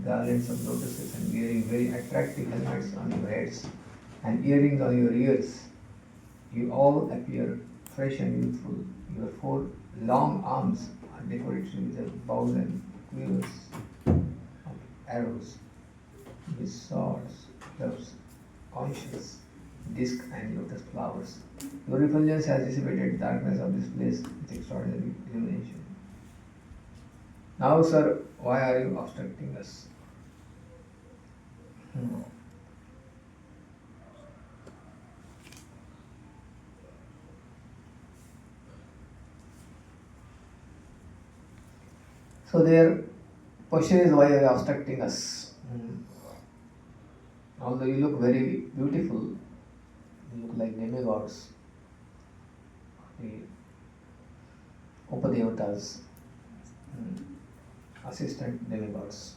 garlands of lotuses and wearing very attractive helmets on your heads and earrings on your ears. You all appear fresh and youthful. Your four long arms are decorated with bows and quivers of arrows, with swords, clubs, conches, disc, and lotus flowers. Your effulgence has dissipated the darkness of this place with extraordinary illumination. Now, sir, why are you obstructing us? Hmm. So their question is, why are you obstructing us? Although you look very beautiful, you look like demigods, the Upadevatas, assistant demigods.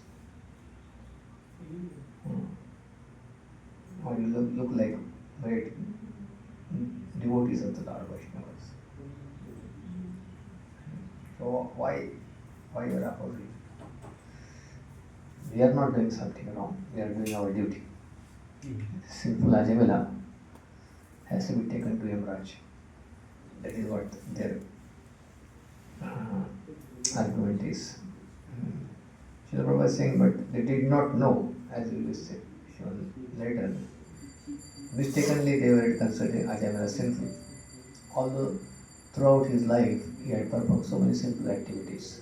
Or you look like great devotees of the Lord Vaishnavas. So why you are opposing? We are not doing something wrong, we are doing our duty. Sinful Ajamila has to be taken to Yamraj. That is what their argument is. Srila Prabhupada is saying, but they did not know, as you will say, shown later. Mistakenly they were considering Ajamila sinful. Although throughout his life he had performed so many simple activities.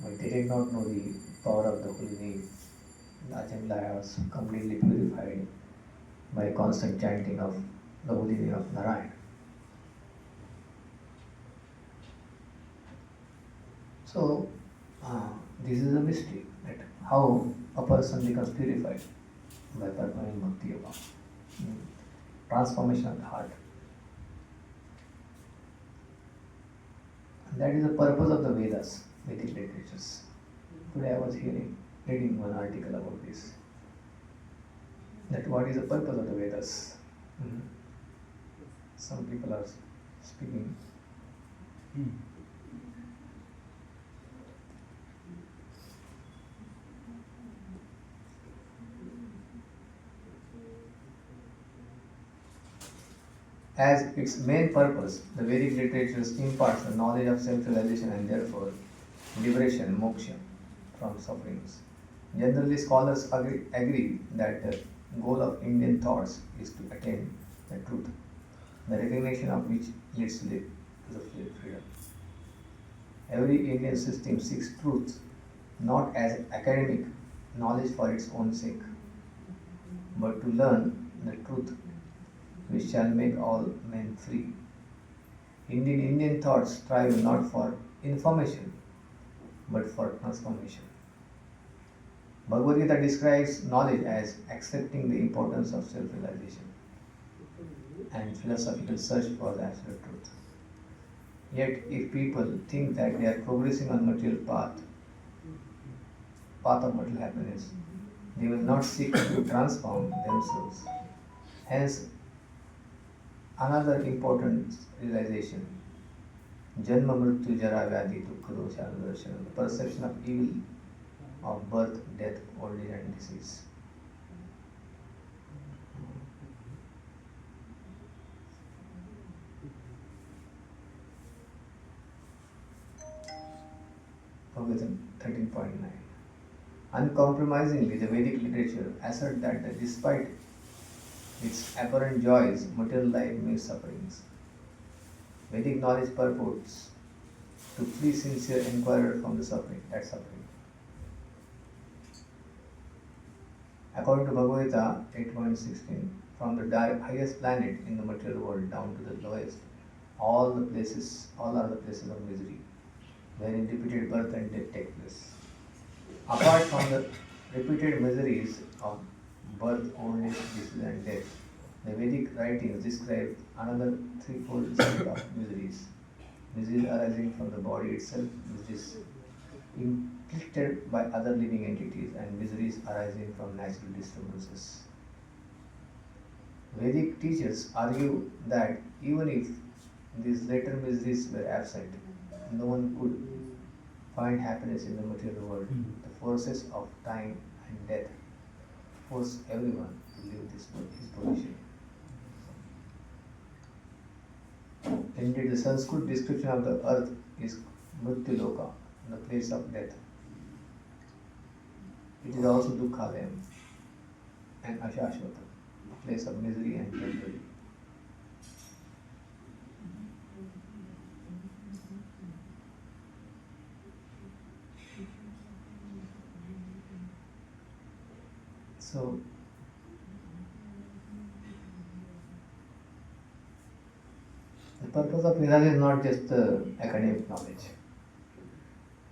But they did not know the power of the holy name. Ajamila was completely purified by constant chanting of the holy name of Narayan. So, this is a mystery, that how a person becomes purified by performing bhakti yoga. Transformation of the heart. And that is the purpose of the Vedas, Vedic literatures. Today I was reading one article about this. That what is the purpose of the Vedas? Some people are speaking. As its main purpose, the Vedic literatures imparts the knowledge of self-realization and therefore liberation, moksha, from sufferings. Generally, scholars agree that the goal of Indian thoughts is to attain the truth, the recognition of which leads to the freedom. Every Indian system seeks truth not as academic knowledge for its own sake, but to learn the truth which shall make all men free. Indeed, Indian thoughts strive not for information, but for transformation. Bhagavad Gita describes knowledge as accepting the importance of self-realization and philosophical search for the absolute truth. Yet, if people think that they are progressing on material path of material happiness, they will not seek to transform themselves. Hence, another important realization, Janma Mrityu Jara Vyadhi Dukkha Dosha Anudarshana, the perception of evil of birth, death, old age and disease. Provision 13.9. Uncompromisingly, the Vedic literature assert that despite its apparent joys, material life means sufferings. Vedic knowledge purports to free sincere inquirer from the suffering. According to Bhagavad Gita 8.16, from the highest planet in the material world down to the lowest, all are the places of misery, wherein repeated birth and death take place. Apart from the repeated miseries of birth, old age, disease and death, the Vedic writings describe another threefold set of miseries. Miseries arising from the body itself, miseries inflicted by other living entities, and miseries arising from natural disturbances. Vedic teachers argue that even if these later miseries were absent, no one could find happiness in the material world. The forces of time and death force everyone to leave his position. Indeed, the Sanskrit description of the earth is Mrityu the place of death. It is also Dukhalayam and Ashashvata, the place of misery and temporary. So, the purpose of Vedas is not just academic knowledge.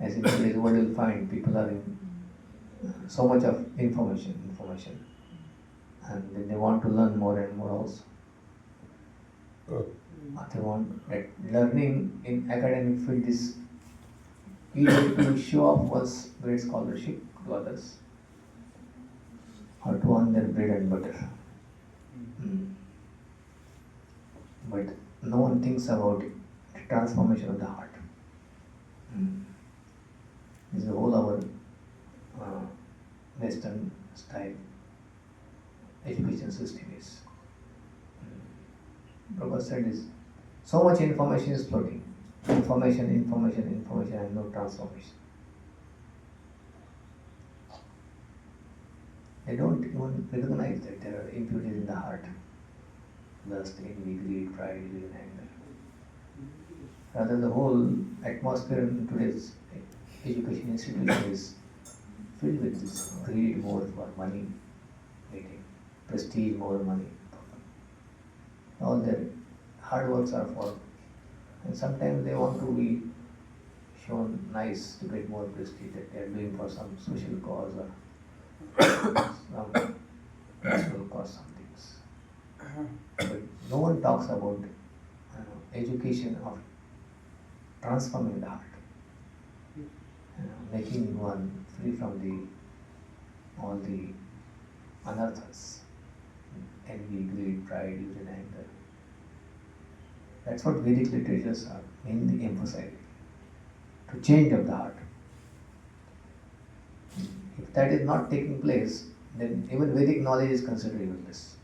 As in today's world, you'll find people are in so much of information, and then they want to learn more and more also. They want that learning in academic field is either to show off one's great scholarship to others or to earn their bread and butter. But no one thinks about the transformation of the heart. This is all our Western style education system is. Prabhupada said is so much information is floating. Information, and no transformation. They don't even recognize that there are impurities in the heart. Lust, envy, greed, pride, evil, and anger. Rather, the whole atmosphere in today's education institution is filled with this greed more for money, getting prestige, more money. All their hard works are for, and sometimes they want to be shown nice to get more prestige that they are doing for some social cause or some national cause, some things. But no one talks about education of transforming the heart, making one free from all the anarthas, envy, greed, pride, evil, and anger. That's what Vedic literatures are mainly emphasizing, to change of the heart. If that is not taking place, then even Vedic knowledge is considered useless.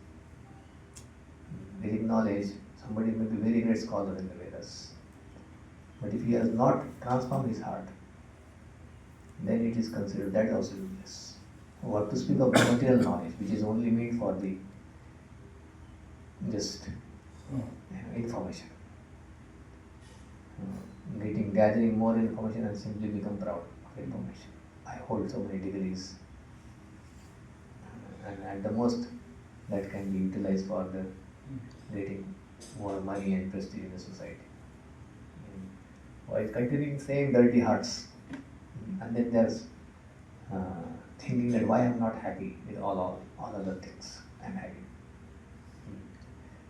Vedic knowledge, somebody may be a very great scholar in the Vedas, but if he has not transformed his heart, then it is considered that also useless. What to speak of material knowledge, which is only meant for the just information. Gathering more information and simply become proud of information. I hold so many degrees, and at the most that can be utilized for the getting more money and prestige in the society. While continuing saying dirty hearts, and then there's thinking that why I'm not happy with all other things I'm having.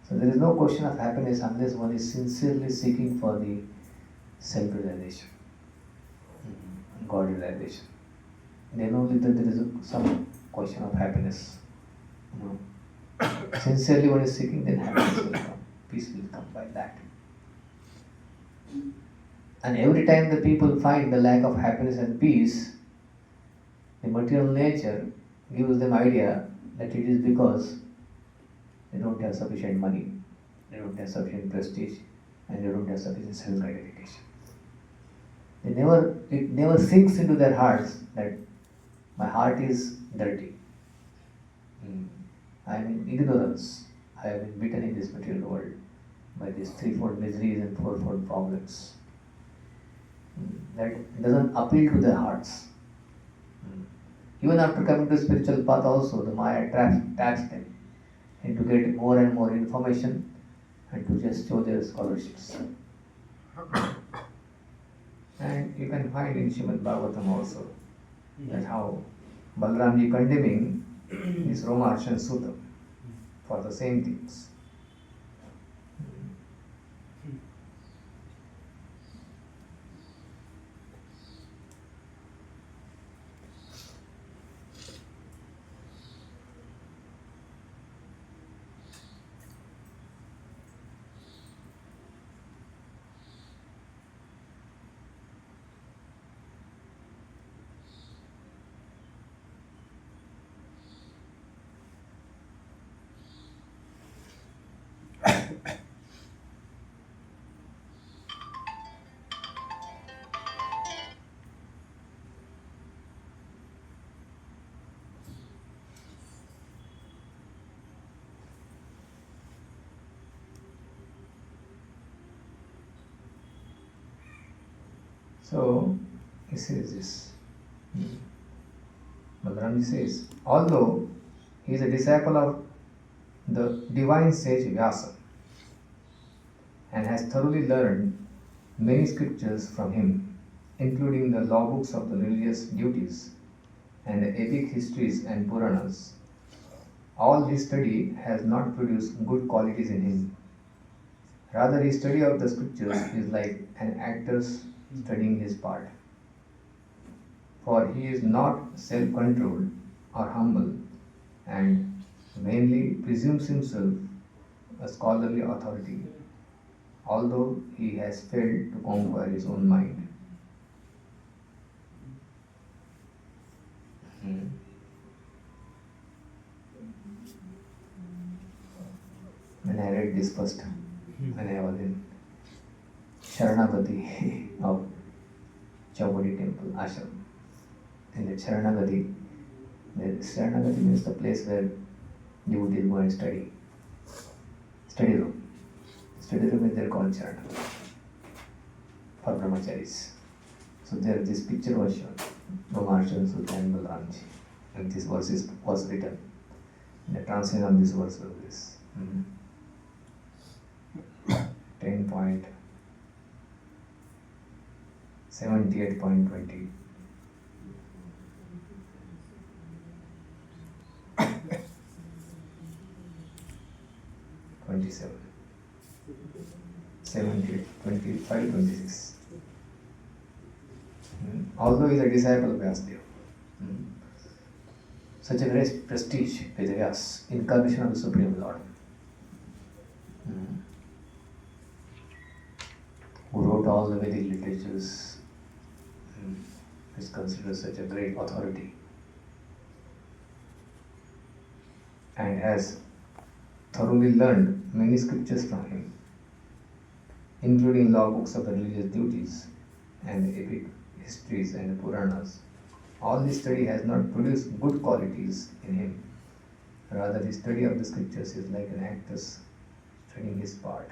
So there is no question of happiness unless one is sincerely seeking for the self-realization, God-realization. Then only that there is some question of happiness. Sincerely one is seeking, then happiness will come, peace will come by that. And every time the people find the lack of happiness and peace, the material nature gives them idea that it is because they don't have sufficient money, they don't have sufficient prestige, and they don't have sufficient self-gratification. It never sinks into their hearts that my heart is dirty. I am in ignorance. I have been beaten in this material world by these threefold miseries and fourfold problems. That doesn't appeal to their hearts. Even after coming to spiritual path also, the Maya taps them and to get more and more information and to just show their scholarships. And you can find in Srimad Bhagavatam also that how Balramji condemning this Romarshan Sutta for the same things. So he says this. Hmm. Balaramji says, although he is a disciple of the divine sage Vyasa and has thoroughly learned many scriptures from him, including the law books of the religious duties and the epic histories and Puranas, all his study has not produced good qualities in him. Rather, his study of the scriptures is like an actor's studying his part. For he is not self controlled or humble and vainly presumes himself a scholarly authority, although he has failed to conquer his own mind. Hmm. When I read this first, when I was in Sharanagati of Chaupadi temple, ashram, in the Sharanagati means the place where devotees go and study. Study room. Study room is there called Sharanagati for brahmacharis. So there this picture was shown, Brahmarshal Sutta and Balaramji. And this verse was written. The translation of this verse was this. 10.78.20. '27, 78, 25, 26. Although he is a disciple of Vyasadeva, such a great prestige with Vyas, incarnation of the Supreme Lord, who wrote all the Vedic literatures, is considered such a great authority and has thoroughly learned many scriptures from him, including law books of the religious duties and the epic histories and the Puranas. All this study has not produced good qualities in him. Rather, the study of the scriptures is like an actor's studying his part.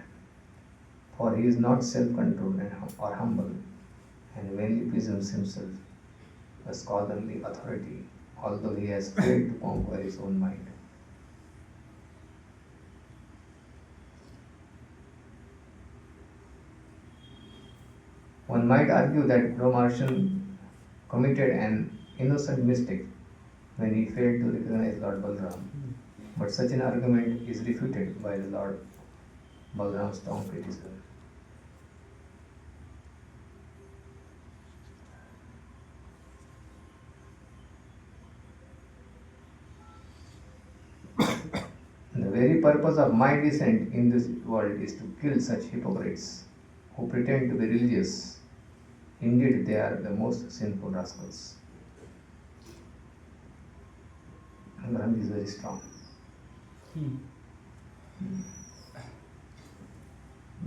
For he is not self-controlled or humble, and vainly presumes himself a scholarly authority, although he has failed to conquer his own mind. One might argue that Brahmarshal committed an innocent mistake when he failed to recognize Lord Balaram, but such an argument is refuted by the Lord Balaram's strong criticism. The very purpose of my descent in this world is to kill such hypocrites who pretend to be religious. Indeed, they are the most sinful rascals. Brahma is very strong.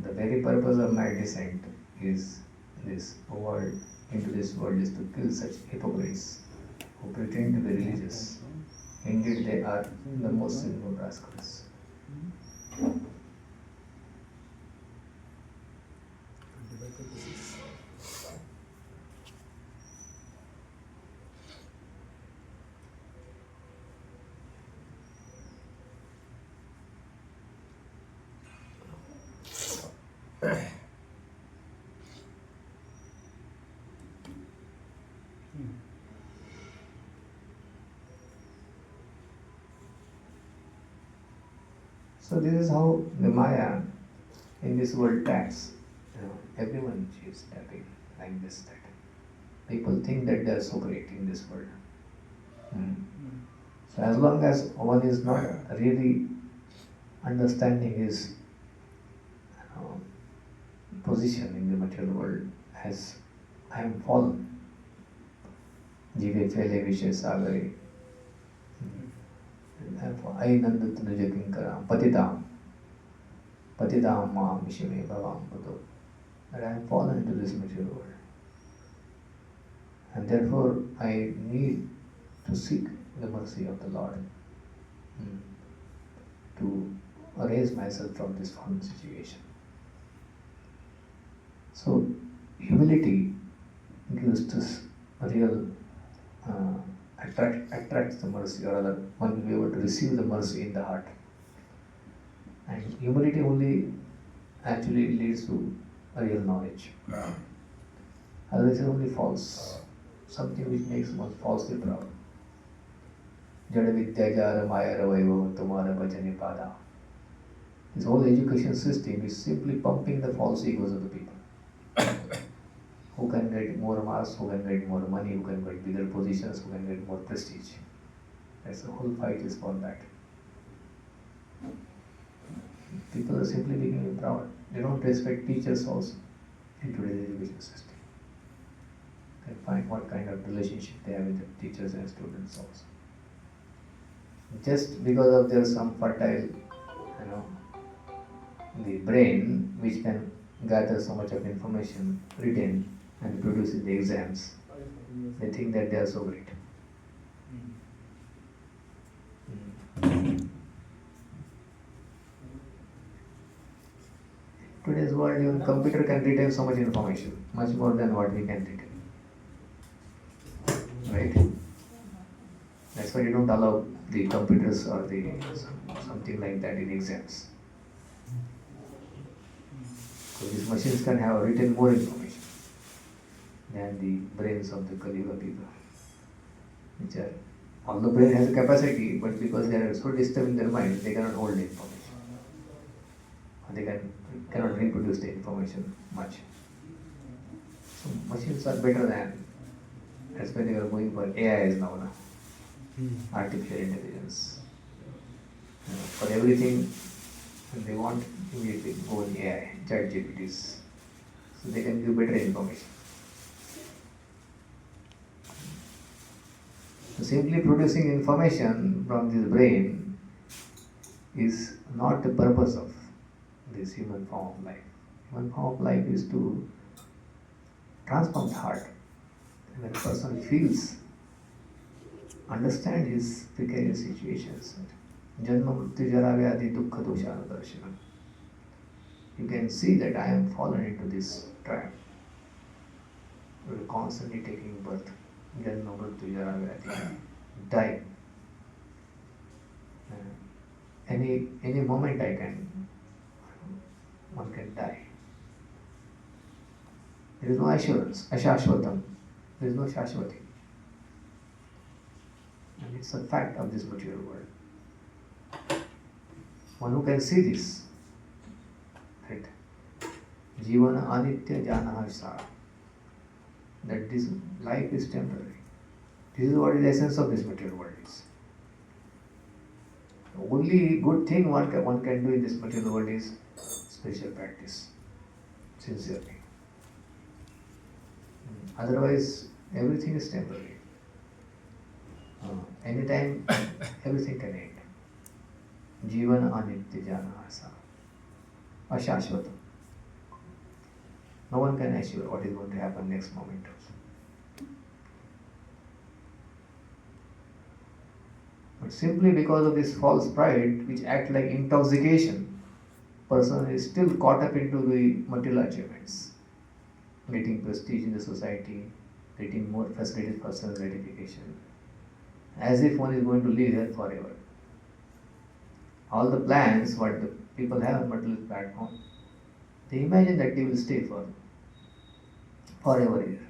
The very purpose of my descent is this world into this world is to kill such hypocrites who pretend to be religious. Indeed, they are the most sinful rascals. So this is how the Maya in this world taps. Everyone is tapping like this. That people think that they are so great in this world. So as long as one is not really understanding his position in the material world as I am fallen, जीवे फैले विषय सागरे I नंद तुझ किंकरा पतिताम माम विषमे भवाम बुद्धो, that I am fallen into this material world, and therefore I need to seek the mercy of the Lord to raise myself from this fallen situation. So humility gives this real uh, attracts the mercy, or rather, one will be able to receive the mercy in the heart. And humility only actually leads to a real knowledge. Otherwise, it only false, something which makes one falsely proud. Jada vidya jara maya ravaiva tumara bhajani pada. This whole education system is simply pumping the false egos of the people. Who can get more marks, who can get more money, who can get bigger positions, who can get more prestige. That's the whole fight is for that. People are simply becoming proud. They don't respect teachers also in today's education system. They find what kind of relationship they have with the teachers and students also. Just because of their some fertile, the brain which can gather so much of information written and produce in the exams, they think that they are so great. Today's world, even computer can retain so much information, much more than what we can retain. Right? That's why you don't allow the computers or the something like that in exams. So these machines can have written more information than the brains of the Kali-yuga people. Which are, all the brain has a capacity, but because they are so disturbed in their mind, they cannot hold the information. Or they cannot reproduce the information much. So machines are better than, that's why they are going for AIs now. Artificial intelligence. For everything they want, immediately go in AI, chat GPTs. So they can give better information. So simply producing information from this brain is not the purpose of this human form of life. Human form of life is to transform the heart. When a person feels, understand his precarious situations. Janma mrityu jara vyadhi dukkha doshana darshanam. You can see that I am fallen into this trap. We are constantly taking birth. Janma mrityu jara vyadhi. Die. Any moment one can die. There is no assurance, ashashvatam. There is no shashvati. And it's a fact of this material world. One who can see this, that jivana anitya janaha sara, that this life is temporary. This is what the essence of this material world is. The only good thing one can do in this material world is spiritual practice, sincerely. Otherwise, everything is temporary. Anytime, everything can end. Jivana anitya janaha sara, ashashvatam. No one can assure what is going to happen next moment also. But simply because of this false pride, which act like intoxication, person is still caught up into the material achievements, getting prestige in the society, getting more facilities for self-gratification, as if one is going to live here forever. All the plans what the people have on material platform, they imagine that they will stay forever here.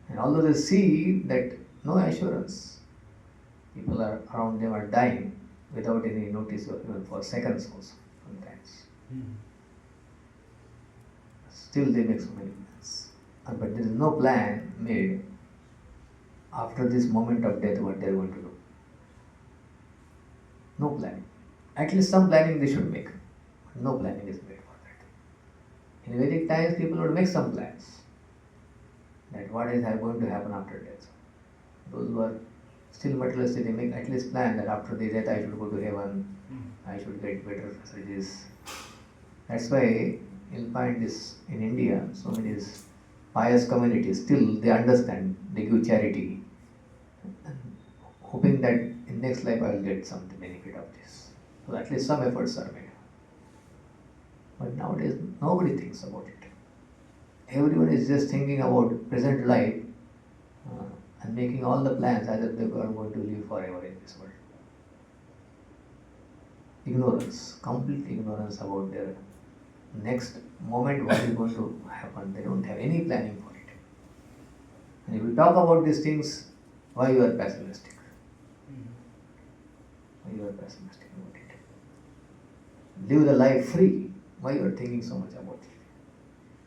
And although they see that no assurance, people around them are dying without any notice or even for seconds also sometimes. Still they make so many plans. But there is no plan made after this moment of death what they are going to do. No planning. At least some planning they should make. No planning is made for that. In Vedic times people would make some plans. That what is going to happen after death. Those who are still materialistic, they make at least plan that after the death I should go to heaven, I should get better facilities. That's why you'll find this in India, so many pious communities, still they understand, they give charity, hoping that in next life I will get some benefit of this. So at least some efforts are made. But nowadays nobody thinks about it. everyone is just thinking about present life and making all the plans as if they are going to live forever in this world. Ignorance, complete ignorance about their next moment, what is going to happen. They don't have any planning for it. And if we talk about these things, why you are pessimistic? Why you are pessimistic about it? Live the life free. Why you are thinking so much about it?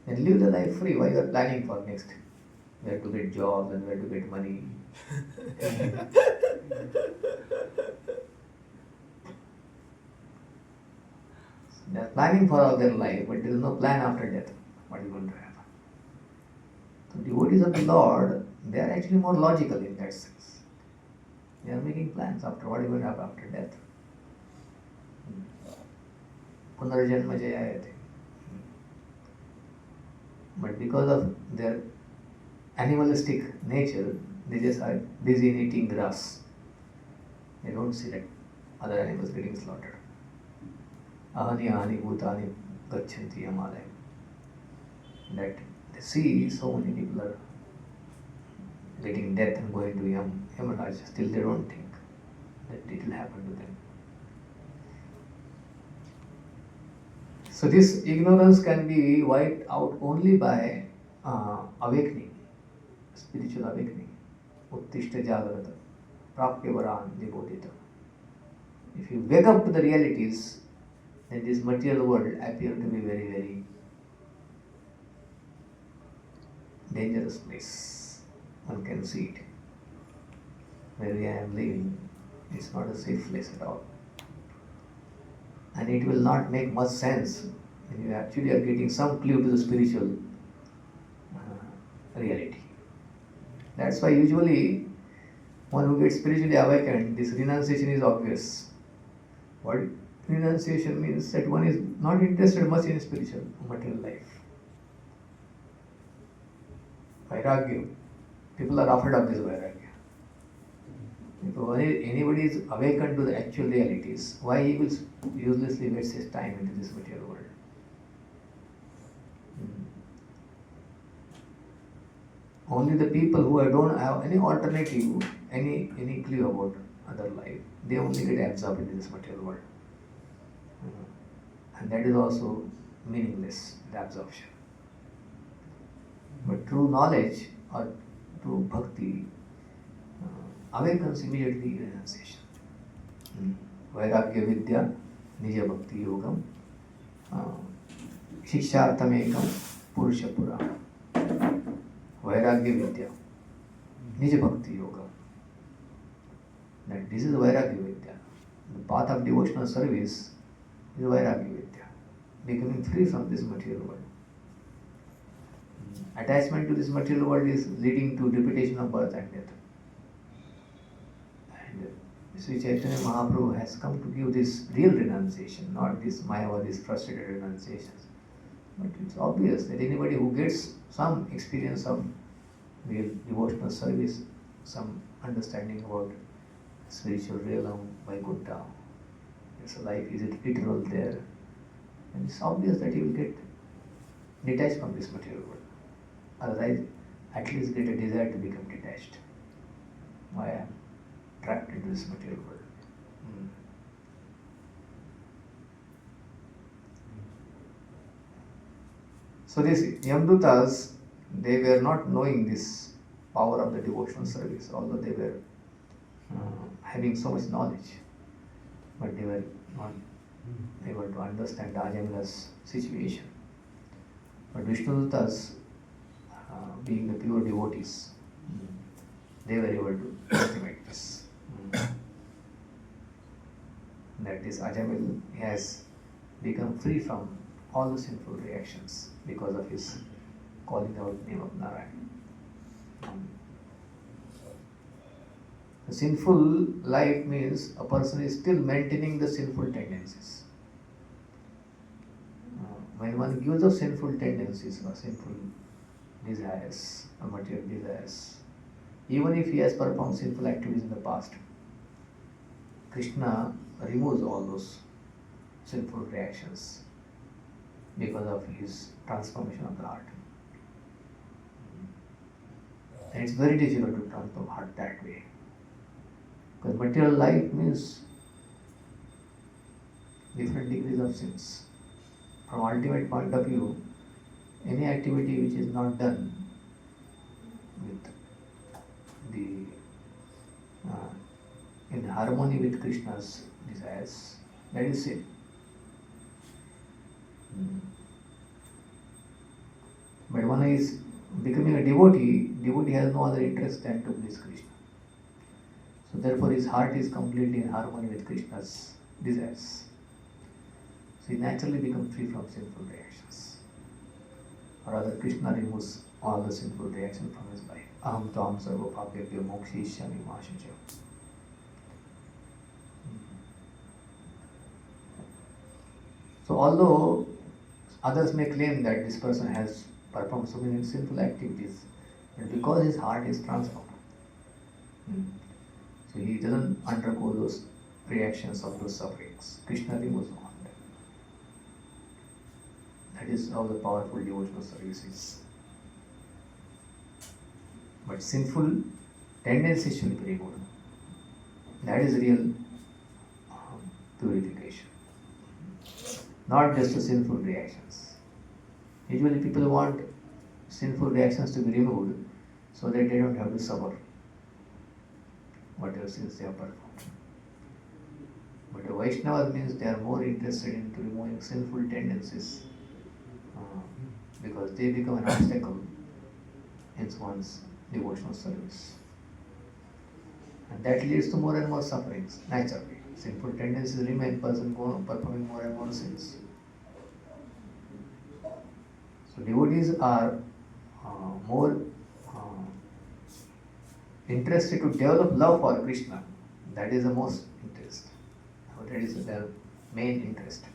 And live the life free. Why you are planning for next? Where to get jobs and where to get money. They are planning for all their life, but there is no plan after death. What is going to happen? So devotees of the Lord, they are actually more logical in that sense. They are making plans after what is going to happen after death. Punarjanma jayayate. But because of their animalistic nature, they just are busy in eating grass. They don't see that other animals getting slaughtered. Ahani ahani bhutani gachanti yamalaya. That they see so many people are getting death and going to Yamaraj, still they don't think that it will happen to them. So this ignorance can be wiped out only by awakening, spiritual awakening. Uttishta jagrata, prapya varan vibodhita. If you wake up to the realities, then this material world appears to be very, very dangerous place. One can see it. Where I am living, it's not a safe place at all. And it will not make much sense when you actually are getting some clue to the spiritual reality. That's why usually one who gets spiritually awakened, this renunciation is obvious. What renunciation means that one is not interested much in spiritual material life. Vairagya. People are afraid of this vairagya. If anybody is awakened to the actual realities, why he will uselessly waste his time into this material world? Only the people who don't have any alternative, any clue about other life, they only get absorbed into this material world. And that is also meaningless, the absorption. But true knowledge or true bhakti awakens immediately renunciation. Vairagya vidya, nija bhakti yogam, shiksharthamekam, purusha purana. Vairagya vidya, nija bhakti yogam. That this is Vairagya vidya. The path of devotional service is Vairagya vidya, becoming free from this material world. Attachment to this material world is leading to repetition of birth and death. And Sri Chaitanya Mahaprabhu has come to give this real renunciation, not this Mayavadi's frustrated renunciations. But it's obvious that anybody who gets some experience of real devotional service, some understanding about spiritual realm, Vaikuntha, his life is eternal there, and it's obvious that he will get detached from this material world. Otherwise, at least get a desire to become detached. Why I am trapped into this material world. So these Yamdutas, they were not knowing this power of the devotional service, although they were having so much knowledge, but they were not able to understand Ajamila's situation. But Vishnudutas, being the pure devotees, they were able to estimate this. That this Ajamil has become free from all the sinful reactions because of his calling out the name of Narayan. The sinful life means a person is still maintaining the sinful tendencies. When one gives up sinful tendencies or sinful desires or material desires, even if he has performed sinful activities in the past, Krishna removes all those sinful reactions because of his transformation of the heart. And it's very difficult to transform heart that way. Because material life means different degrees of sins. From ultimate point of view, any activity which is not done with the uh, in harmony with Krishna's desires, that is sin. But one is becoming a devotee has no other interest than to please Krishna. So therefore his heart is completely in harmony with Krishna's desires. So he naturally becomes free from sinful reactions. Or rather, Krishna removes all the sinful reactions from his life. Aham tvam sarva papebhyo mokshayishyami ma shuchya. So although others may claim that this person has performed so many sinful activities, but because his heart is transformed, so he doesn't undergo those reactions of those sufferings. Krishna removes all that. That is how the powerful devotional service is. But sinful tendencies should be removed. That is real purification. Not just the sinful reactions. Usually people want sinful reactions to be removed so that they don't have to suffer whatever sins they have performed. But the Vaishnavas means they are more interested in removing sinful tendencies because they become an obstacle in one's devotional service. And that leads to more and more sufferings, naturally. Sinful tendencies remain, person performing more and more sins. So devotees are more interested to develop love for Krishna. That is the most interest. That is their main interest.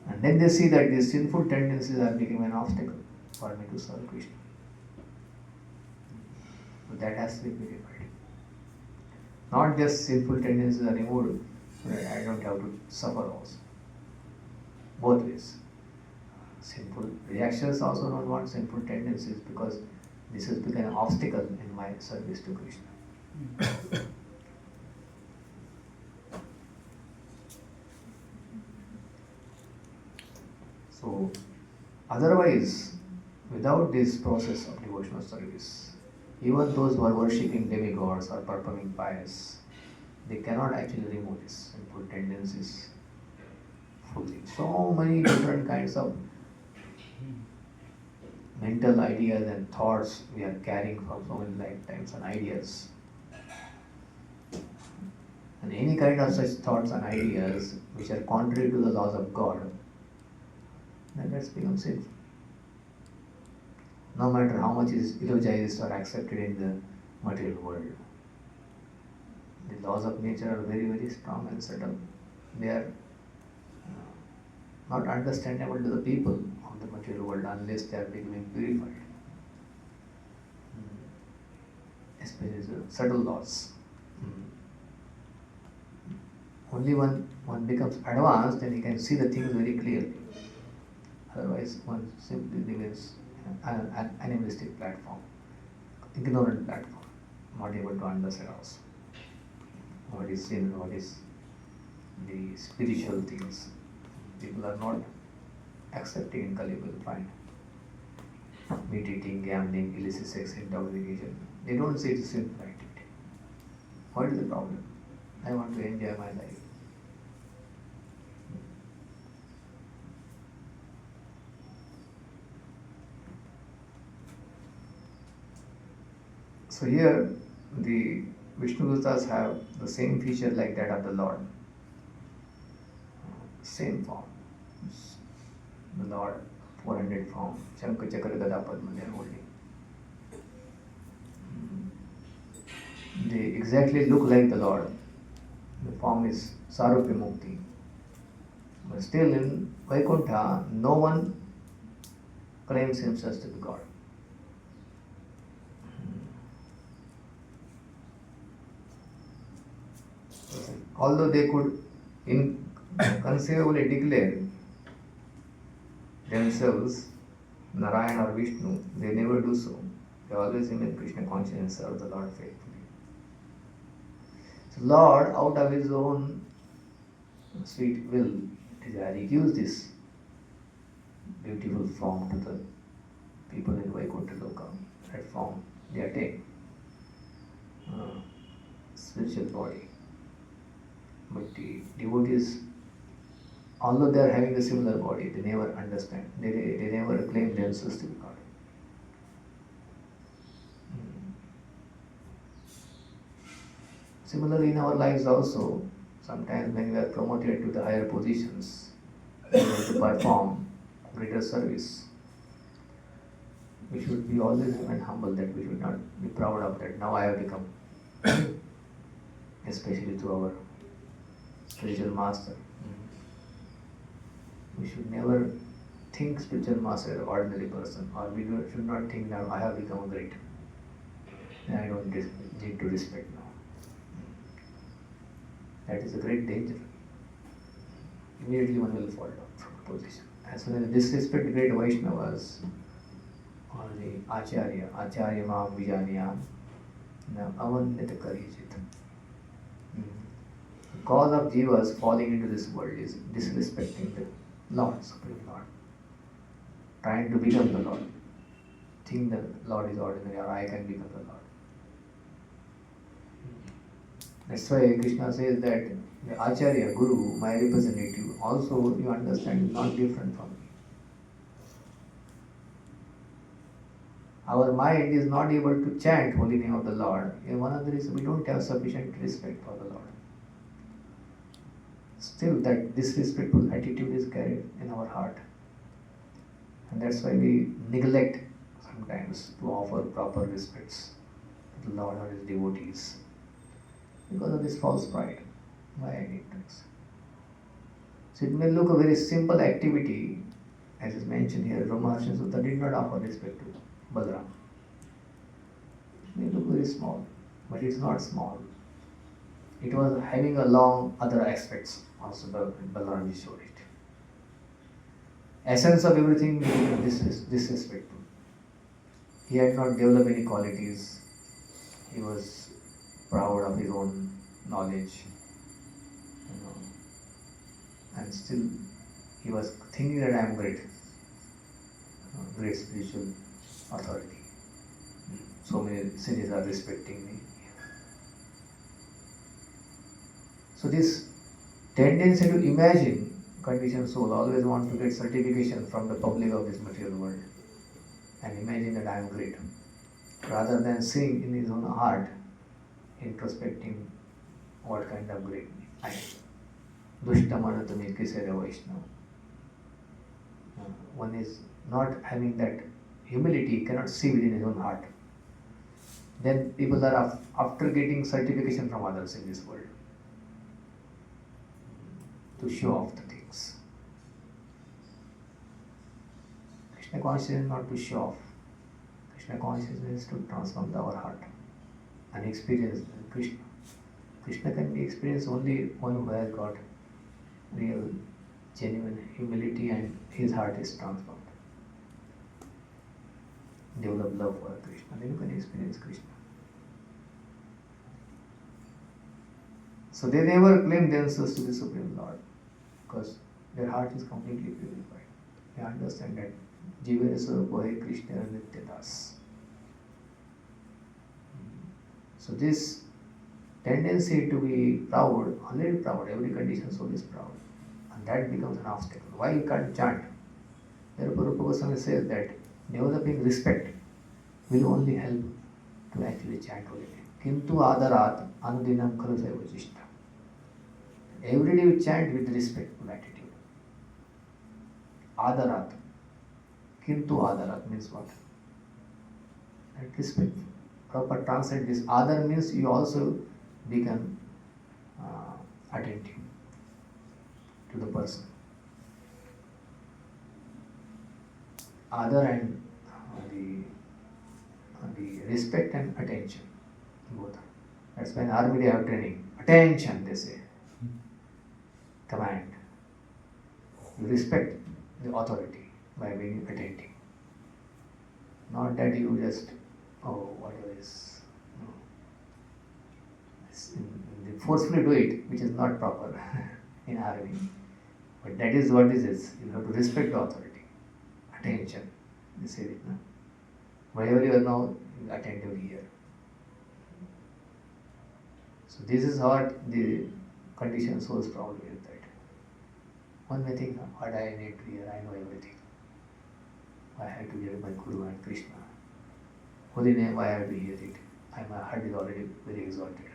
And then they see that these sinful tendencies are becoming an obstacle for me to serve Krishna. So that has to be purified. Not just sinful tendencies are removed, I don't have to suffer also. Both ways. Sinful reactions also don't want sinful tendencies because this has become an obstacle in my service to Krishna. So, otherwise, without this process of devotional service, even those who are worshipping demigods or performing pious, they cannot actually remove these sinful tendencies fully. So many different kinds of mental ideas and thoughts we are carrying from so many lifetimes and ideas. And any kind of such thoughts and ideas which are contrary to the laws of God, then that's become sinful. No matter how much is eulogized or accepted in the material world. The laws of nature are very, very strong and subtle. They are not understandable to the people of the material world unless they are becoming purified. Especially the subtle laws. Only when one becomes advanced, then he can see the things very clearly. Otherwise, one simply remains an animalistic platform, ignorant platform, not able to understand also what is sin, what is the spiritual things. People are not accepting in Kali will find meat eating, gambling, illicit sex, intoxication. They don't see it as sinful activity. What is the problem? I want to enjoy my life. So here the Vishnu Dutas have the same feature like that of the Lord. Same form. The Lord, 400 form, Shankha Chakra Gada Padma they are holding. They exactly look like the Lord. The form is Sarupya Mukti. But still in Vaikuntha, no one claims himself to be God. Although they could inconceivably declare themselves Narayan or Vishnu, they never do so They always remain Krishna conscious and serve the Lord faithfully. So Lord, out of his own sweet will, desire, he gives this beautiful form to the people in Vaikuntha Loka. That form they attain. Spiritual body. But the devotees, although they are having a similar body, they never understand. They never claim themselves to be God. Similarly, in our lives also, sometimes when we are promoted to the higher positions, we have to perform greater service. We should be always remain humble, that we should not be proud of that. Now I have become, especially to our spiritual master. We should never think spiritual master as an ordinary person, or we should not think now I have become great. I don't need to respect now. That is a great danger. Immediately one will fall down from position. As soon as disrespect great Vaishnavas, or the Acharya Maam Vijaniyam, now Avanyata Karijit. The cause of jivas falling into this world is disrespecting the Lord, Supreme Lord. Trying to become the Lord. Think the Lord is ordinary, or I can become the Lord. That's why Krishna says that the Acharya, Guru, my representative, also you understand is not different from me. Our mind is not able to chant holy name of the Lord. And one of the reasons we don't have sufficient respect for the Lord. Still that disrespectful attitude is carried in our heart. And that's why we neglect sometimes to offer proper respects to the Lord or his devotees. Because of this false pride, my ignorance. So it may look a very simple activity, as is mentioned here. Maharshi Sutta did not offer respect to Balaram. It may look very small, but it's not small. It was having a long other aspects also. Balaram showed it. Essence of everything is disrespectful. He had not developed any qualities. He was proud of his own knowledge, and still he was thinking that I am great, great spiritual authority. So many sages are respecting me. So this tendency to imagine conditioned soul always want to get certification from the public of this material world and imagine that I am great, rather than seeing in his own heart, introspecting what kind of great I am. Dushtamanatami Kisera Vaishnava. One is not having that humility, cannot see within his own heart. Then people are after getting certification from others in this world to show off the things. Krishna consciousness is not to show off. Krishna consciousness is to transform our heart and experience Krishna. Krishna can be experienced only one who has got real, genuine humility and his heart is transformed. Develop love for Krishna, then you can experience Krishna. So they never claim themselves to the Supreme Lord because their heart is completely purified. They understand that Jiva Swarupa Krishna Nityadas. So this tendency to be proud, already proud, every conditioned soul is proud. And that becomes an obstacle. Why you can't chant? Therefore Rupa Goswami says that developing respect will only help to actually chant holy name. Kintu adarat anudinam khalu saivajishta. Every day you chant with respectful attitude. Adarat. Kintu adarat means what? That respectful. Proper translate this. Adar means you also become attentive to the person. Adar and the respect and attention, both. That's when army they have training. Attention, they say. Command. You respect the authority by being attentive. Not that you just whatever is, they forcefully do it, which is not proper in harmony. But that is what it is. You have to respect the authority. Attention. They say it, no? Wherever you are now, attentively here. So this is what the conditioned soul's problem is, that one may think, what I need to hear, I know everything. I have to hear my Guru and Krishna. Holy name, I have to hear it. My heart is already very exalted.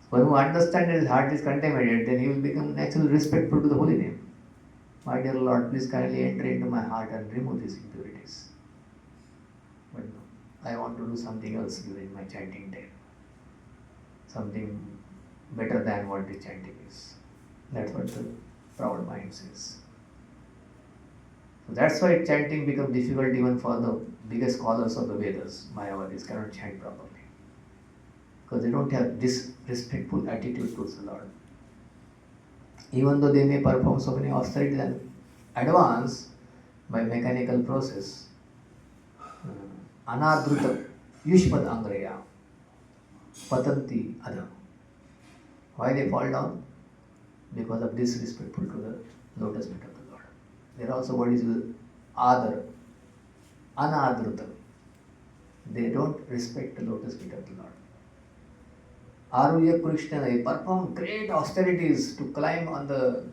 One who understands that his heart is contaminated, then he will become naturally respectful to the holy name. My dear Lord, please kindly enter into my heart and remove these impurities. But no, I want to do something else during my chanting time. Something better than what the chanting is. That's what the proud mind says. So that's why chanting becomes difficult even for the biggest scholars of the Vedas. Mayavadis cannot chant properly, because they don't have this respectful attitude towards the Lord. Even though they may perform so many austerities and advance by mechanical process, anadruta yushmad angreya patanti adha. Why they fall down? Because of disrespectful to the lotus feet of the Lord. There also what is adar, anadruta. They don't respect the lotus feet of the Lord. Aruya Krishna, they perform great austerities to climb on the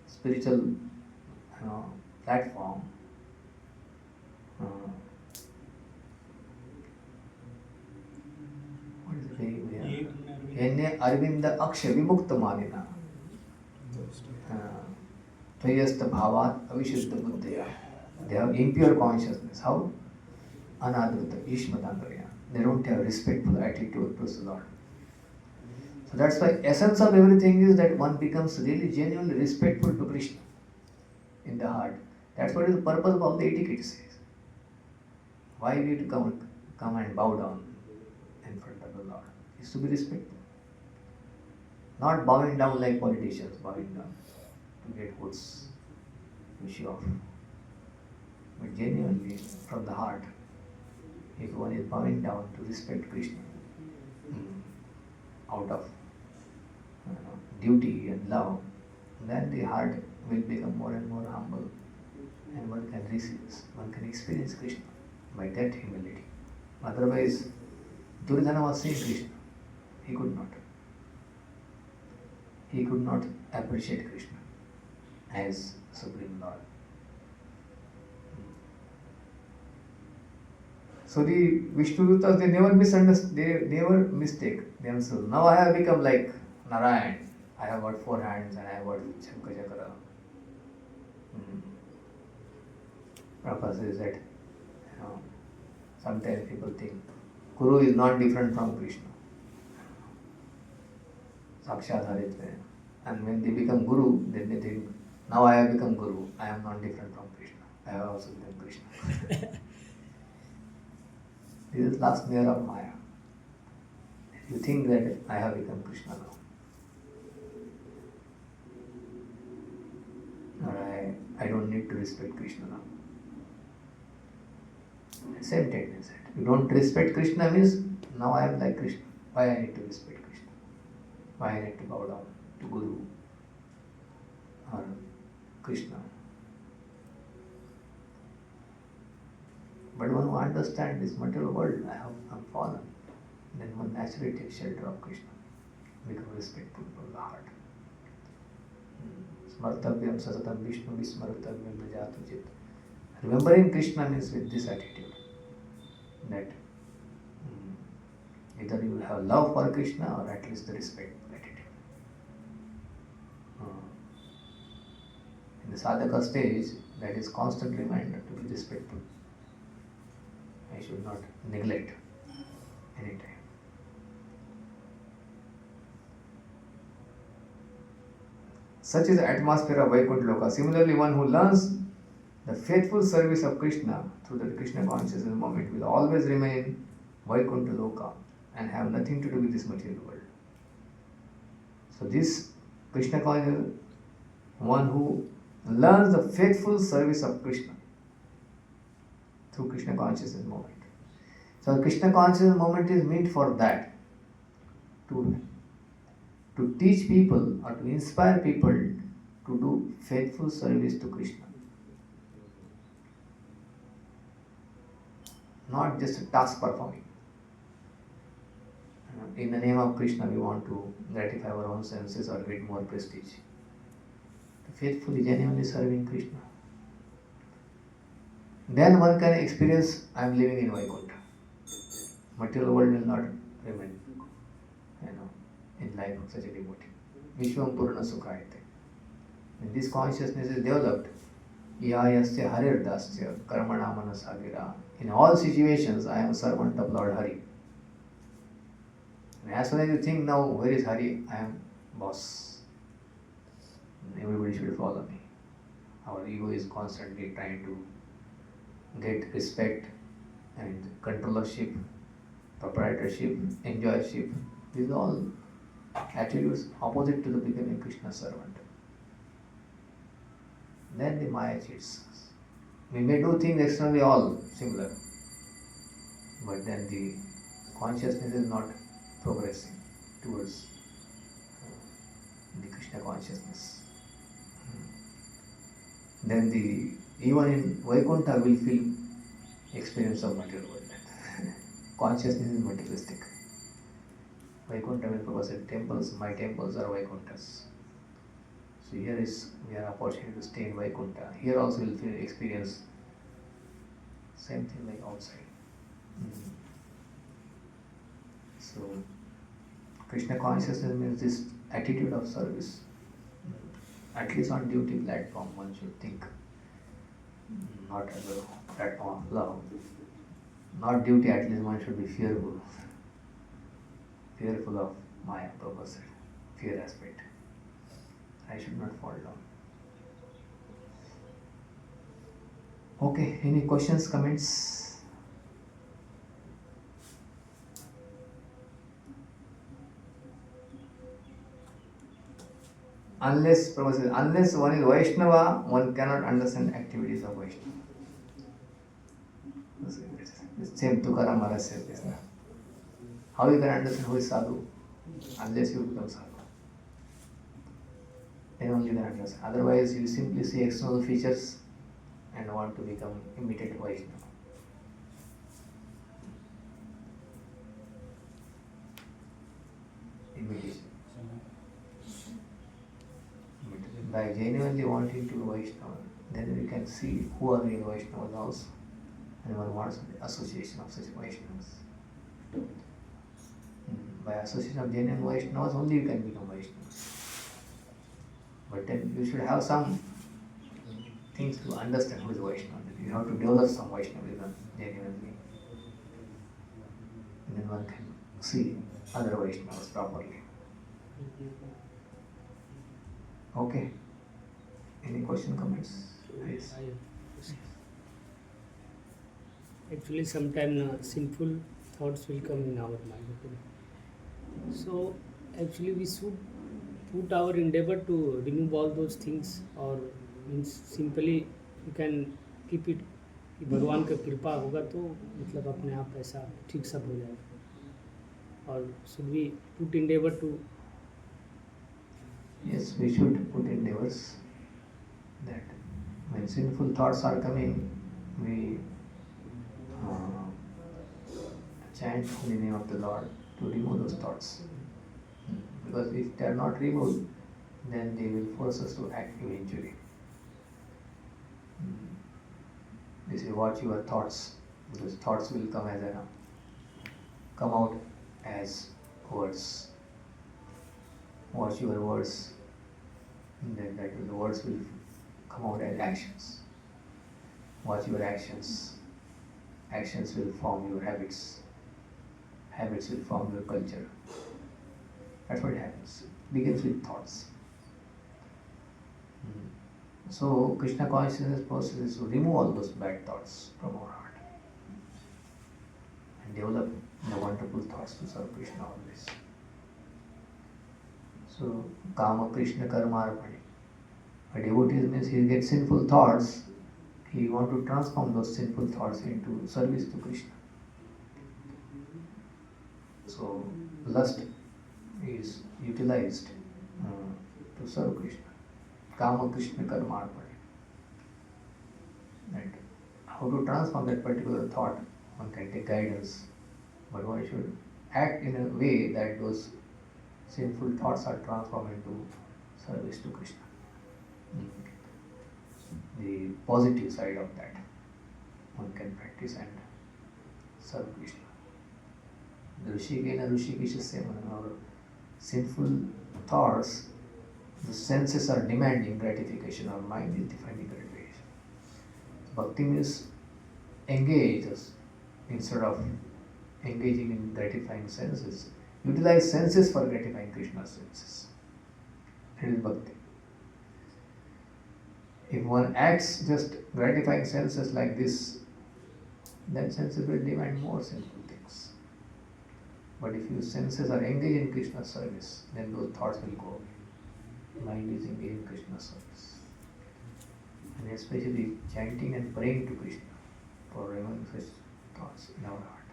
spiritual platform. What is the name here? Enne Arvinda Aksha Vimukta Manina. Tvayasta Bhavat Avishuddha Buddhaya. They have impure consciousness. How? Anadruta, Ishmadangraya. They don't have respectful attitude towards the Lord. So that's why essence of everything is that one becomes really genuinely respectful to Krishna in the heart. That's what is the purpose of all the etiquette says. Why we need to come and bow down in front of the Lord? Is to be respectful. Not bowing down like politicians, bowing down to get votes, to show off. But genuinely, from the heart, if one is bowing down to respect Krishna, out of duty and love, then the heart will become more and more humble, and one can receive, one can experience Krishna by that humility. Otherwise, Duryodhana was seeing Krishna. He could not. He could not appreciate Krishna as Supreme Lord. So the Vishnudutas, they never misunderstand, they never mistake themselves. Now I have become like Narayan. I have got 4 hands and I have got Shankha Chakra. Prabhupada says that sometimes people think Guru is not different from Krishna. Sakshadharitva. And when they become Guru, then they think, now I have become Guru. I am not different from Krishna. I have also become Krishna. This is last layer of Maya. You think that I have become Krishna now. Or I don't need to respect Krishna now. Same tendency. You don't respect Krishna means now I am like Krishna. Why I need to respect Krishna? Why I need to bow down to Guru or Krishna? But one who understands this material world, I'm fallen, then one naturally takes shelter of Krishna, become respectful from the heart. Smartavyam sasatam Vishnu vismartavyam najatu jit. Remembering Krishna means with this attitude, that either you will have love for Krishna or at least the respectful attitude. In the sadhaka stage, that is constant reminder to be respectful. I should not neglect any time. Such is the atmosphere of Vaikuntha Loka. Similarly, one who learns the faithful service of Krishna through the Krishna consciousness moment will always remain Vaikuntha Loka and have nothing to do with this material world. So this Krishna consciousness, one who learns the faithful service of Krishna through Krishna consciousness movement. So Krishna consciousness movement is meant for that, to teach people or to inspire people to do faithful service to Krishna. Not just a task performing. In the name of Krishna, we want to gratify our own senses or get more prestige. Faithfully, genuinely serving Krishna. Then one can experience, I am living in Vaikuntha. Material world will not remain, in life of such a devotee. Vishwam Purna Sukhayate. When this consciousness is developed, Yayasya Harir Dasya Karmana Manasagira. In all situations, I am a servant of Lord Hari. And as soon as you think now, where is Hari? I am boss. Everybody should follow me. Our ego is constantly trying to get respect and controllership, proprietorship, enjoyship. These are all attributes opposite to the becoming Krishna servant. Then the Maya cheats us. We may do things externally all similar, but then the consciousness is not progressing towards the Krishna consciousness. Then even in Vaikuntha will feel experience of material world. Consciousness is materialistic. Vaikuntha will possess temples, my temples are Vaikunthas. So here we have opportunity to stay in Vaikuntha. Here also will feel experience same thing like outside. So Krishna consciousness means this attitude of service. At least on duty platform, one should think, not as a platform of love. Not duty, at least one should be fearful. Fearful of Maya, purpose, fear aspect. I should not fall down. Okay, any questions, comments? Unless one is Vaishnava, one cannot understand activities of Vaishnava. The same Tukaram Maharaj says this. How you can understand who is sadhu? Unless you become sadhu. Then only you can understand. Otherwise, you simply see external features and want to become imitate Vaishnava. Imitation. By genuinely wanting to be Vaishnava, then we can see who are real Vaishnavas also, and one wants the association of such Vaishnavas. By association of genuine Vaishnavas, only you can become Vaishnavas. But then you should have some things to understand who is Vaishnava. You have to develop some Vaishnavism genuinely. And then one can see other Vaishnavas properly. Okay. Any question, comments? Yes. Actually, sometimes sinful thoughts will come in our mind. Okay? So, actually, we should put our endeavor to remove all those things, or means simply you can keep it कि भगवान का कृपा होगा तो मतलब अपने आप ऐसा ठीक सब हो जाएगा. और should we put endeavor to? Yes, we should put endeavors that when sinful thoughts are coming, we chant in the name of the Lord to remove those thoughts. Because if they are not removed, then they will force us to act eventually. They say, watch your thoughts, because thoughts will come out as words. Watch your words, and then the words will come out as actions. Watch your actions. Actions will form your habits. Habits will form your culture. That's what happens. It begins with thoughts. So Krishna consciousness process is to remove all those bad thoughts from our heart and develop the wonderful thoughts to serve Krishna always. So Kama Krishna Karma Arpani. A devotee means he gets sinful thoughts, he want to transform those sinful thoughts into service to Krishna. So lust is utilized to serve Krishna. Kama Krishna karma arpane. And how to transform that particular thought, one can take guidance, but one should act in a way that those sinful thoughts are transformed into service to Krishna. The positive side of that, one can practice and serve Krishna. The Rishikesha say, our sinful thoughts, the senses are demanding gratification, our mind is defining gratification. Bhakti means engage us instead of engaging in gratifying senses. Utilize senses for gratifying Krishna's senses. That is bhakti. If one acts just gratifying senses like this, then senses will demand more sinful things. But if your senses are engaged in Krishna's service, then those thoughts will go away. Mind is engaged in Krishna's service. And especially chanting and praying to Krishna for removing such thoughts in our heart.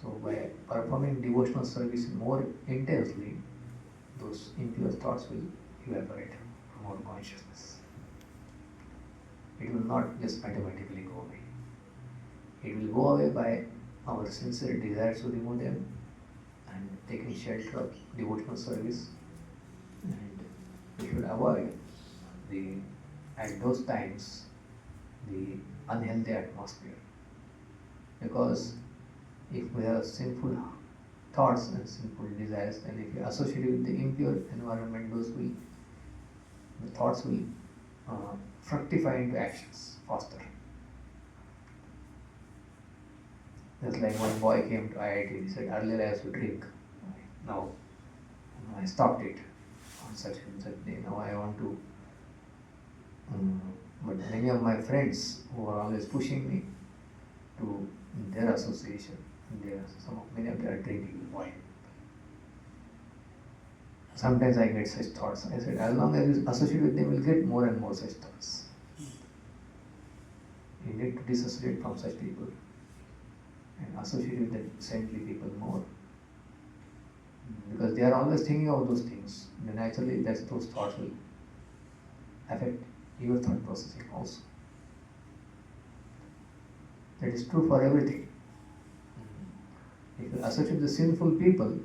So by performing devotional service more intensely, those impure thoughts will evaporate from our consciousness. It will not just automatically go away. It will go away by our sincere desire to remove them and taking shelter of devotional service. And we should avoid at those times the unhealthy atmosphere. Because if we have sinful thoughts and sinful desires, and if we associate with the impure environment, the thoughts will fructify into actions faster. Just like one boy came to IIT, he said, earlier I used to drink, now I stopped it on such and such day, now I want to. But many of my friends who are always pushing me to their association, many of them are drinking wine. Sometimes I get such thoughts. I said, as long as you associate with them, you will get more and more such thoughts. You need to disassociate from such people and associate with the saintly people more. Because they are always thinking of those things. Then naturally, those thoughts will affect your thought processing also. That is true for everything. If you associate with the sinful people,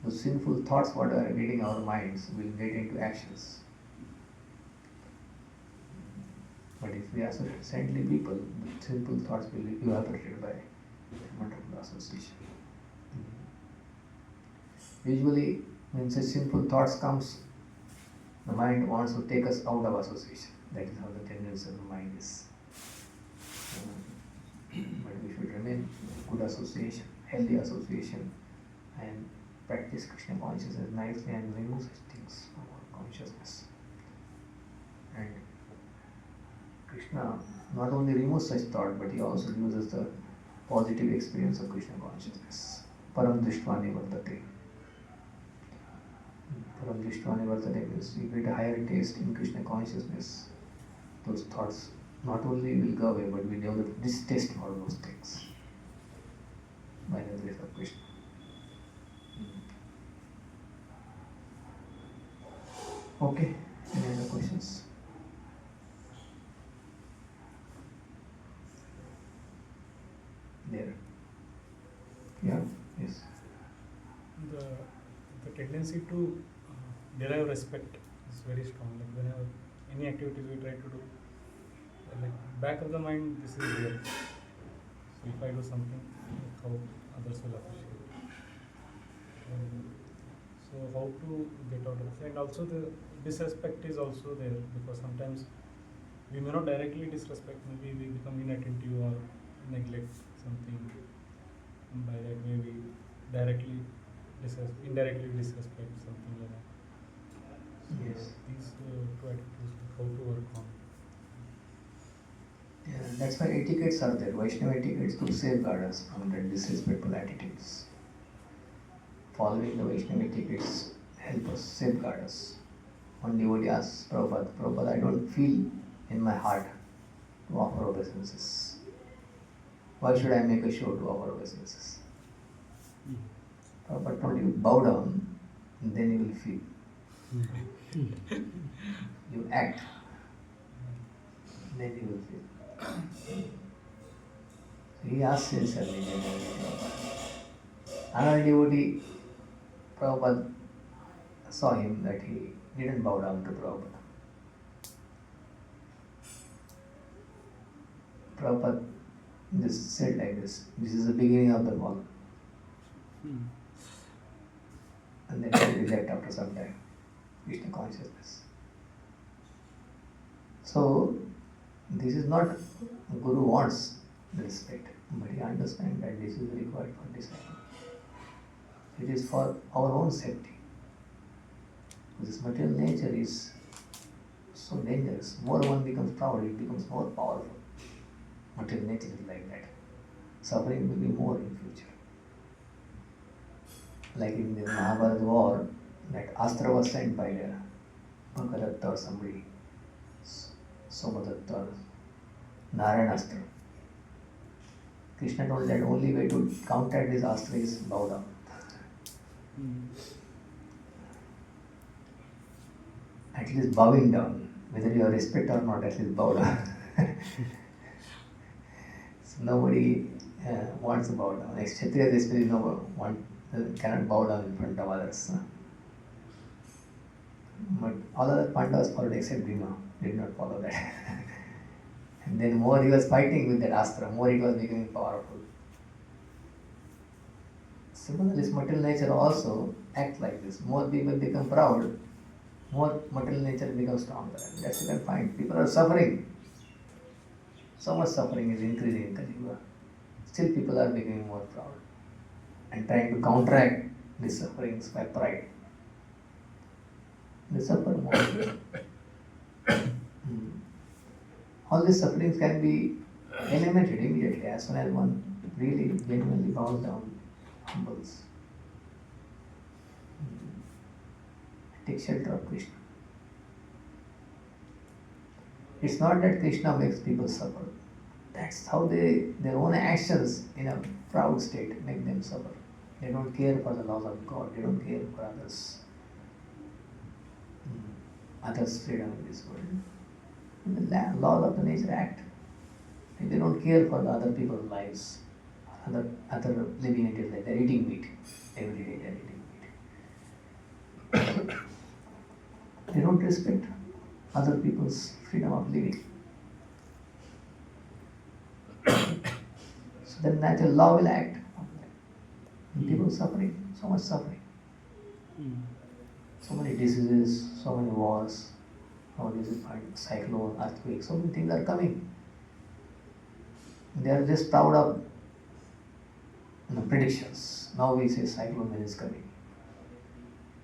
those sinful thoughts, what are getting our minds, will get into actions. But if we associate with saintly people, the sinful thoughts will be evaporated by wonderful association. Usually, when such sinful thoughts comes, the mind wants to take us out of association. That is how the tendency of the mind is. But we should remain good association, healthy association, and practice Krishna consciousness nicely and remove such things from our consciousness. And Krishna not only removes such thought, but he also uses the positive experience of Krishna consciousness. Param drishtva nivartate. Param drishtva nivartate means you get a higher taste in Krishna consciousness. Those thoughts not only will go away, but we develop distaste for those things by the grace of Krishna. Okay, any other questions? There. Yeah, yes. The tendency to derive respect is very strong. Like whenever any activities we try to do, like back of the mind, this is real. So if I do something, how others will appreciate. So how to get out of this? And also the disrespect is also there, because sometimes we may not directly disrespect, maybe we become inattentive or neglect something. And by that way we indirectly disrespect something like that. So Yes. these two attitudes, how to work on. Yeah, that's why etiquettes are there. Vaishnava etiquettes to safeguard us from the disrespectful attitudes. Following the Vaishnava etiquettes help us, safeguard us. One devotee asks Prabhupada, I don't feel in my heart to offer obeisances. Why should I make a show to offer obeisances? Prabhupada told you, bow down, and then you will feel. You act, then you will feel. So he asked sincerely, another devotee, Prabhupada saw him that he didn't bow down to Prabhupada. Prabhupada just said like this is the beginning of the fall. And then he reject after some time, Krishna consciousness. So, this is not Guru wants the respect, but he understands that this is required for disciple. It is for our own safety. This material nature is so dangerous. More one becomes proud, it becomes more powerful. Material nature is like that. Suffering will be more in future. Like in the Mahabharata war, that Astra was sent by the Bhagadatta or somebody, Somadatta or Narayanastra. Krishna told that only way to counter this Astra is bow down. At least bowing down, whether you have respect or not, at least bow down. So nobody wants to bow down. Kshatriyas especially cannot bow down in front of others. But all other Pandavas followed except Bhima, did not follow that. And then more he was fighting with that Astra, more it was becoming powerful. Similarly, this material nature also acts like this. More people become proud, more material nature becomes stronger. And that's what I find. People are suffering. So much suffering is increasing in Kali Yuga. Still people are becoming more proud and trying to counteract these sufferings by pride. They suffer more. All these sufferings can be eliminated immediately as soon as one really genuinely bows down, humbles. Take shelter of Krishna. It's not that Krishna makes people suffer. That's how their own actions in a proud state make them suffer. They don't care for the laws of God. They don't care for others' freedom in this world. And the laws of the nature act. And they don't care for the other people's lives, other living entities like they're eating meat. Every day they're eating meat. They don't respect other people's freedom of living. So then natural law will act. And people suffering, so much suffering. So many diseases, so many wars, nowadays you find cyclone, earthquake, so many things are coming. They are just proud of predictions. Now we say cyclone is coming.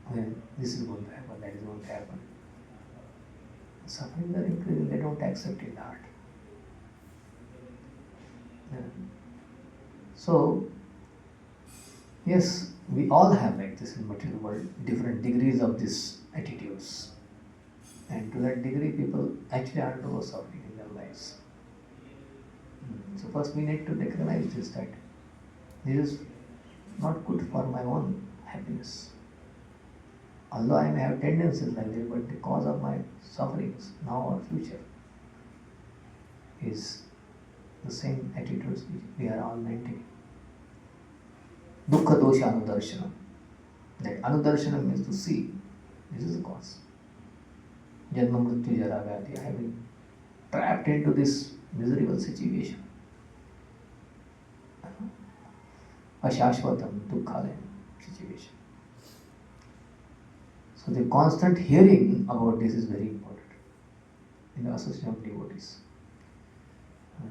When this is going to happen, that is going to happen. Suffering are increasing, they don't accept in art. So, yes, we all have like this in material world, different degrees of these attitudes. And to that degree, people actually undergo suffering in their lives. So first we need to recognize this, that this is not good for my own happiness. Although I may have tendencies like this, but the cause of my sufferings now or future is the same attitudes which we are all maintaining. Dukkha dosha anudarshanam. That anudarshanam means to see. This is the cause. Janma mrityu jara vyadhi. I have been trapped into this miserable situation. Ashashvatam dukkhalayam situation. So the constant hearing about this is very important in the association of devotees.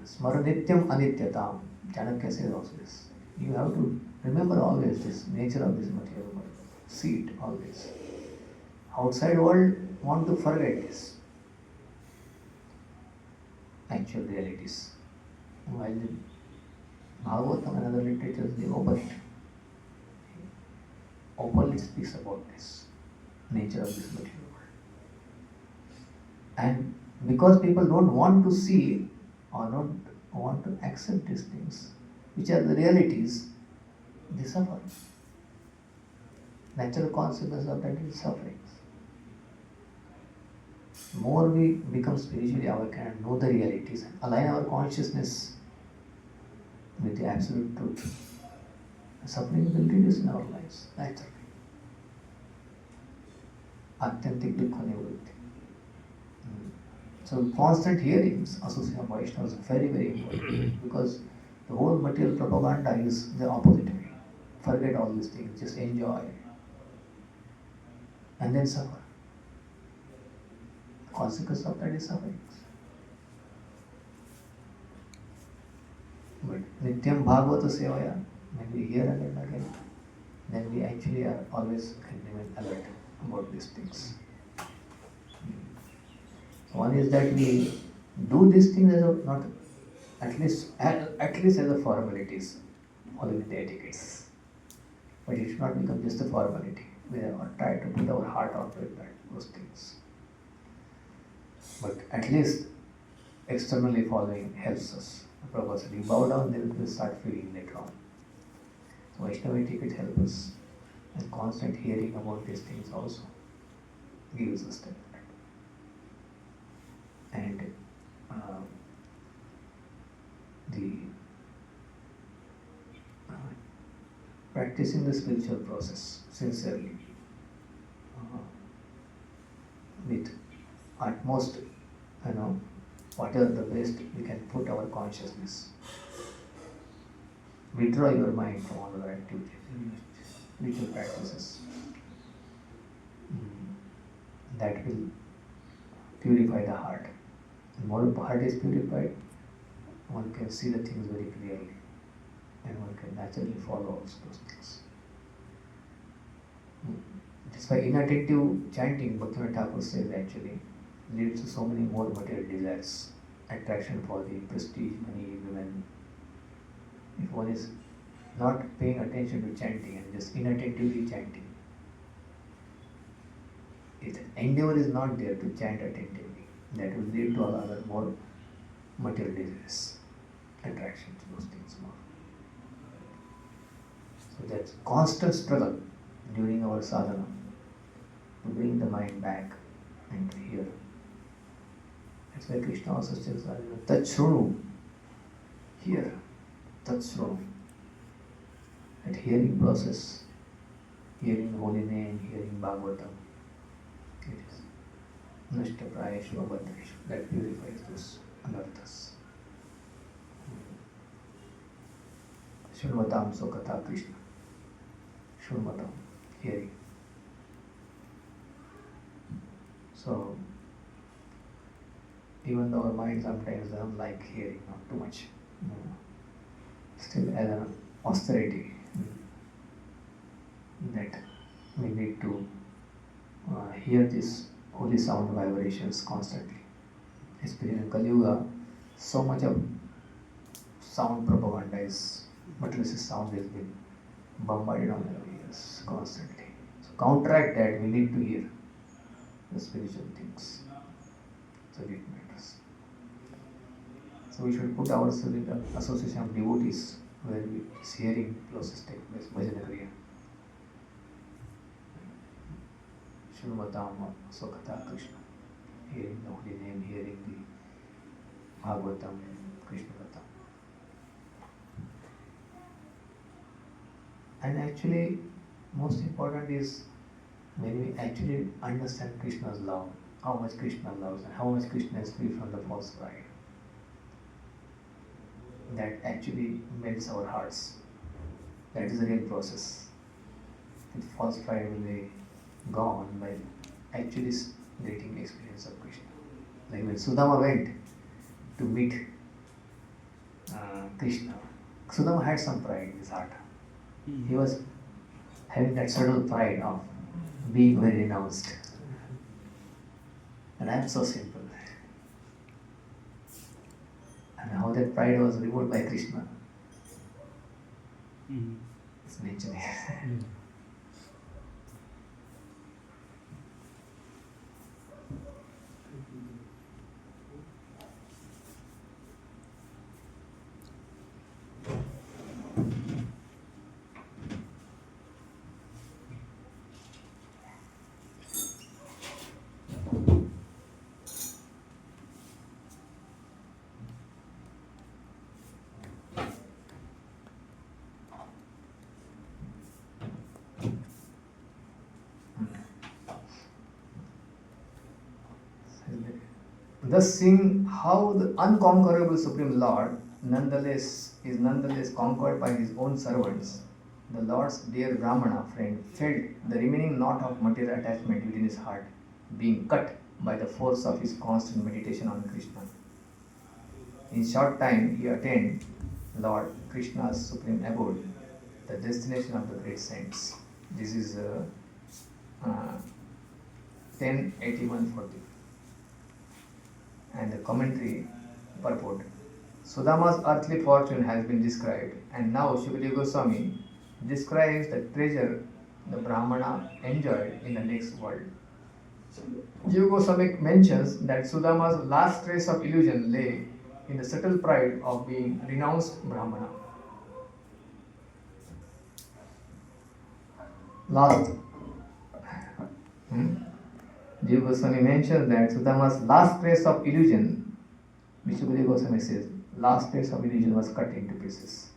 Smaranityam anityatam. Chanakya says also this. You have to remember always this nature of this material world. See it always. Outside world want to forget this. Actual realities. While the Bhagavatam and other literatures, they openly speaks about this nature of this material world. And Because people don't want to see or don't want to accept these things, which are the realities, they suffer. Natural consequence of that is suffering. More we become spiritually awakened and know the realities and align our consciousness with the absolute truth, the suffering will reduce in our lives naturally. Authentic dukha nivritti. So constant hearings associated with Vaishnava is very, very important because the whole material propaganda is the opposite way. Forget all these things, just enjoy and then suffer. The consequence of that is suffering. But Nityam Bhagavata Sevaya, when we hear again and again, then we actually are always can remain alert about these things. So one is that we do these things as a not at least as a formalities, following the etiquettes. But it should not become just a formality. We are try to put our heart onto it, those things. But at least externally following helps us. Prabhupada said, you bow down, then we will start feeling later on. So Vaishnava etiquette helps us. And constant hearing about these things also gives us that. And the practicing the spiritual process sincerely with utmost, whatever the best we can put our consciousness. Withdraw your mind from all other activities, spiritual practices. That will purify the heart. The more the heart is purified, one can see the things very clearly and one can naturally follow also those things. That's why inattentive chanting, Bhaktivinoda Thakur says actually, leads to so many more material desires, attraction for the prestige, money, women. If one is not paying attention to chanting and just inattentively chanting, if the endeavor is not there to chant attentively, that will lead to other more material desires, attraction to those things more. So that's constant struggle during our sadhana to bring the mind back and to hear. That's why Krishna also says, Tat Shrunu, hear, Tat Shrunu. That hearing process, hearing the holy name, hearing Bhagavatam, it is Nashta Prayeshu Abhadreshu, that purifies those anarthas. Shunvatam Sokata Krishna. Shunvatam, hearing. So, even though our mind sometimes doesn't like hearing, not too much, still as an austerity, that we need to hear these holy sound vibrations constantly. Especially in Kali Yuga, so much of sound propaganda is, materialistic sound has been bombarded on our ears constantly. So counteract that, we need to hear the spiritual things. So it matters. So we should put ourselves in the association of devotees where this hearing process takes place, bhajana kriya. Shunvatam Sokata Krishna. Hearing the holy name, hearing the Bhagavatam, Krishna Katha. And actually, most important is when we actually understand Krishna's love, how much Krishna loves and how much Krishna is free from the false pride. That actually melts our hearts. That is the real process. The false pride will be gone by actually getting the experience of Krishna. Like when Sudama went to meet Krishna, Sudama had some pride in his heart. He was having that subtle pride of being very renounced. And I am so simple. And how that pride was removed by Krishna. It's mentioned here. Thus, seeing how the unconquerable Supreme Lord nonetheless conquered by his own servants, the Lord's dear Brahmana friend felt the remaining knot of material attachment within his heart being cut by the force of his constant meditation on Krishna. In short time, he attained Lord Krishna's supreme abode, the destination of the great saints. This is 108140. And the commentary purport. Sudama's earthly fortune has been described, and now Shukadeva Goswami describes the treasure the Brahmana enjoyed in the next world. Jiva Goswami mentions that Sudama's last trace of illusion lay in the subtle pride of being renounced Brahmana. Last. Jiva Goswami mentions that Sudama's last trace of illusion, Vishnudev Goswami says, last trace of illusion was cut into pieces.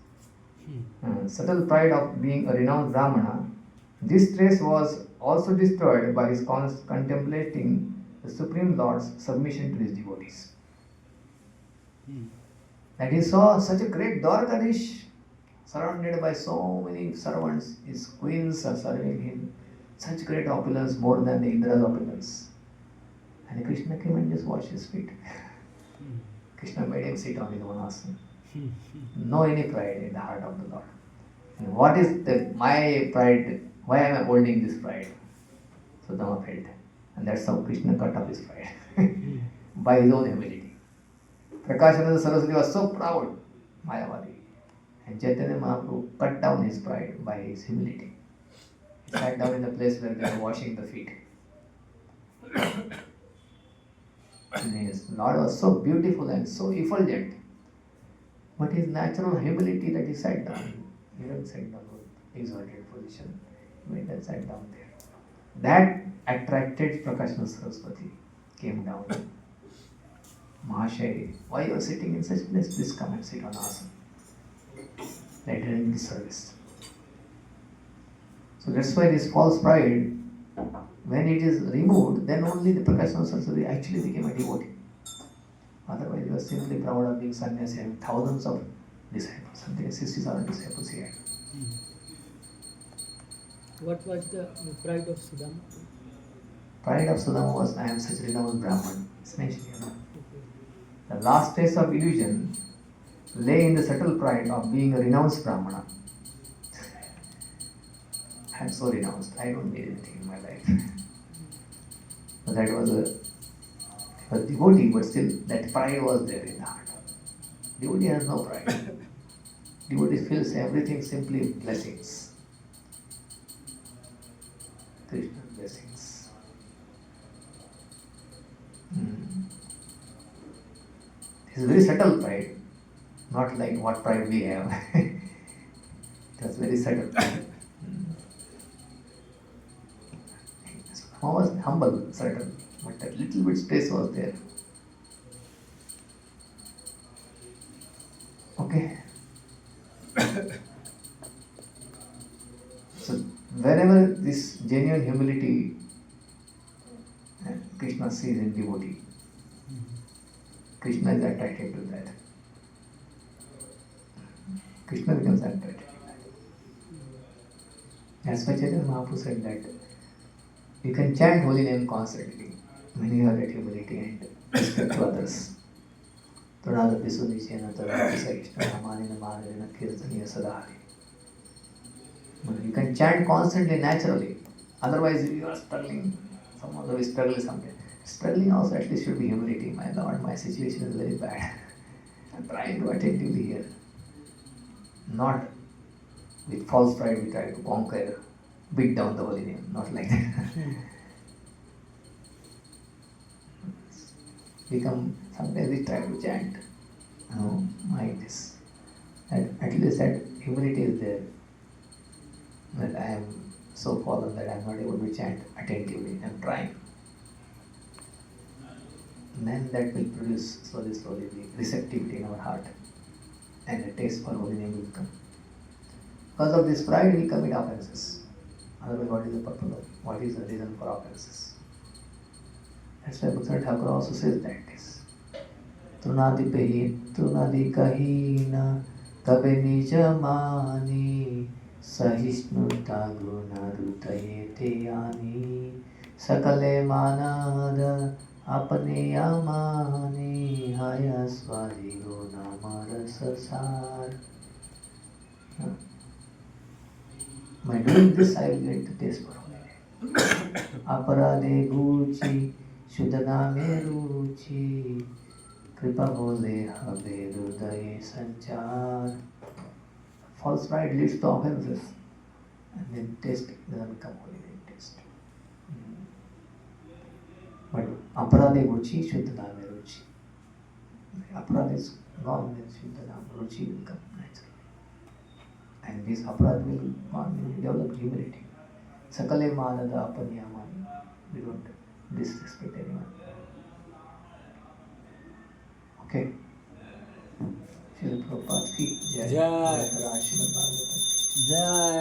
Subtle pride of being a renowned Brahmana, this trace was also destroyed by his contemplating the Supreme Lord's submission to his devotees. And he saw such a great Dwarkadish surrounded by so many servants, his queens are serving him, such great opulence, more than the Indra's opulence. And Krishna came and just washed his feet. Krishna made him sit on his own asana. No any pride in the heart of the Lord. And what is my pride? Why am I holding this pride? So Dhamma felt. And that's how Krishna cut off his pride. By his own humility. Prakashananda Saraswati was so proud, Mayavadi. And Chaitanya Mahaprabhu cut down his pride by his humility. He sat down in the place where they were washing the feet. And his Lord was so beautiful and so effulgent. But his natural humility that he sat down, he didn't sit down with exalted position. He went and sat down there. That attracted Prakashana Saraswati. Came down. Mahashay, why you are sitting in such place? Please come and sit on asana. Later in the service. So that's why this false pride, when it is removed, then only the Prakashana Saraswati actually became a devotee. Otherwise, he was simply proud of being sannyasi, having thousands of disciples. Something like 60,000 disciples he had. What was the pride of Sudama? Pride of Sudama was, I am such a renowned Brahman. It's mentioned here. The last trace of illusion lay in the subtle pride of being a renounced Brahmana. I am so renounced. I don't need anything in my life. But that was a devotee, but still that pride was there in the heart. Devotee has no pride. Devotee feels everything simply blessings. Krishna's blessings. It's a very subtle pride, not like what pride we have. It was very subtle. Sudama was humble, certain, but a little bit space was there. Okay. So whenever this genuine humility Krishna sees in devotee, Krishna is attracted to that. Krishna becomes attracted to that. As Chaitanya Mahaprabhu said that you can chant holy name constantly when you have that humility and respect to others. Tadadapi sunichena tadadapi saishna namanina manina kirtaniya sadhari. You can chant constantly, naturally. Otherwise, you are struggling. Someone will struggle someday. Struggling also at least should be humility. My Lord, my situation is very bad. I'm trying to attentively hear. Not with false pride we try to conquer, beat down the holy name. Not like that. Sometimes we try to chant. Like this. At least that humility is there. That I am so fallen that I am not able to chant attentively. I am trying. Then that will produce slowly the receptivity in our heart. And the taste for holy name will come. Because of this pride we commit offenses. Otherwise, what is the purpose of, what is the reason for offenses? That's why Bhaktivinoda Thakur also says that this. तृणादि कही न कबे निज मानी सहिष्णुता गुण हृदय ते आनी सकले मानद अपने माने हाय स्वादी गुण मरस सार. By doing this, I will get the taste for holy. अपराधे गुची शुद्ध नामे रुचि कृपा बोले हवे हृदय संचार. False pride leads to offenses, and then taste doesn't come holy in taste. But aparade guchi shuddha name ruchi. Aparad is gone, then shuddha name ruchi will come naturally. And this aparad will develop humility. Sakale manada apanyamani. We don't disrespect anyone. Okay. Shri Prabhupada ki jai. Jai. Jai Shrimad Bhagavatam. जय